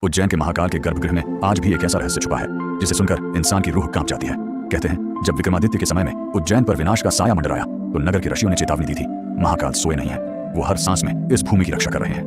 उज्जैन के महाकाल के गर्भगृह में आज भी एक ऐसा रहस्य छुपा है जिसे सुनकर इंसान की रूह कांप जाती है। कहते हैं जब विक्रमादित्य के समय में उज्जैन पर विनाश का साया मंडराया तो नगर के ऋषियों ने चेतावनी दी थी, महाकाल सोए नहीं है, वो हर सांस में इस भूमि की रक्षा कर रहे हैं।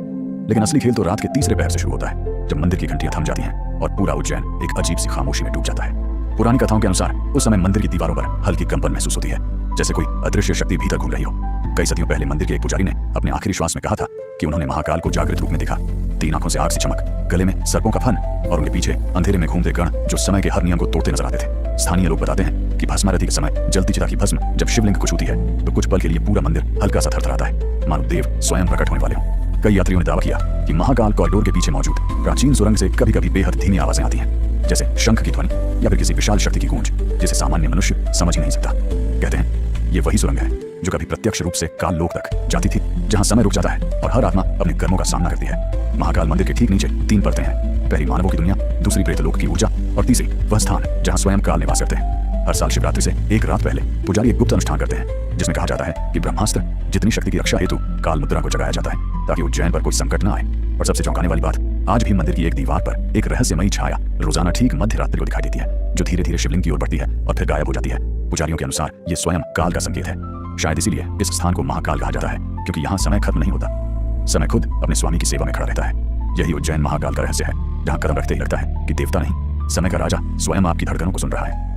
लेकिन असली खेल तो रात के तीसरे पहर से शुरू होता है, जब मंदिर की घंटियां थम जाती हैं और पूरा उज्जैन एक अजीब सी खामोशी में डूब जाता है। पुरानी कथाओं के अनुसार उस समय मंदिर की दीवारों पर हल्की कंपन महसूस होती है, जैसे कोई अदृश्य शक्ति भीतर घूम रही हो। कई सदियों पहले मंदिर के एक पुजारी ने अपने आखिरी श्वास में कहा था कि उन्होंने महाकाल को जागृत रूप में देखा। 3 आंखों से आग सी चमक, गले में सर्पों का फन और उनके पीछे अंधेरे में घूमते गण जो समय के हर नियम को तोड़ते नजर आते थे। स्थानीय लोग बताते हैं कि भस्मारती के समय जलती चिता की भस्म जब शिवलिंग को छूती है तो कुछ पल के लिए पूरा मंदिर हल्का सा थरथराता है, मानो देव स्वयं प्रकट होने वाले हों। कई यात्रियों ने दावा किया कि महाकाल कॉरिडोर के पीछे मौजूद प्राचीन सुरंग से कभी कभी बेहद धीमी आवाजें आती हैं, जैसे शंख की ध्वनि या फिर किसी विशाल शक्ति की गूंज जिसे सामान्य मनुष्य समझ ही नहीं सकता। कहते हैं ये वही सुरंग है जो कभी प्रत्यक्ष रूप से काल लोक तक जाती थी, जहां समय रुक जाता है और हर आत्मा अपने कर्मों का सामना करती है। महाकाल मंदिर के ठीक नीचे 3 परतें हैं, पहली मानवों की दुनिया, दूसरी प्रेतलोक की ऊर्जा और तीसरी वह स्थान जहां स्वयं काल निवास करते हैं। हर साल शिवरात्रि से एक रात पहले पुजारी एक गुप्त अनुष्ठान करते हैं जिसमें कहा जाता है कि ब्रह्मास्त्र जितनी शक्ति की रक्षा हेतु काल मुद्रा को जगाया जाता है ताकि उज्जैन पर कोई संकट न आए। और सबसे चौंकाने वाली बात, आज भी मंदिर की एक दीवार पर एक रहस्यमयी छाया रोजाना ठीक मध्य रात्रि को दिखाई देती है, जो धीरे धीरे शिवलिंग की ओर बढ़ती है और फिर गायब हो जाती है। पुजारियों के अनुसार ये स्वयं काल का संकेत है। शायद इसीलिए इस स्थान को महाकाल कहा जाता है, क्योंकि यहाँ समय खत्म नहीं होता, समय खुद अपने स्वामी की सेवा में खड़ा रहता है। यही उज्जैन महाकाल का रहस्य है, जहाँ कदम रखते ही लगता है कि देवता नहीं, समय का राजा स्वयं आपकी धड़कनों को सुन रहा है।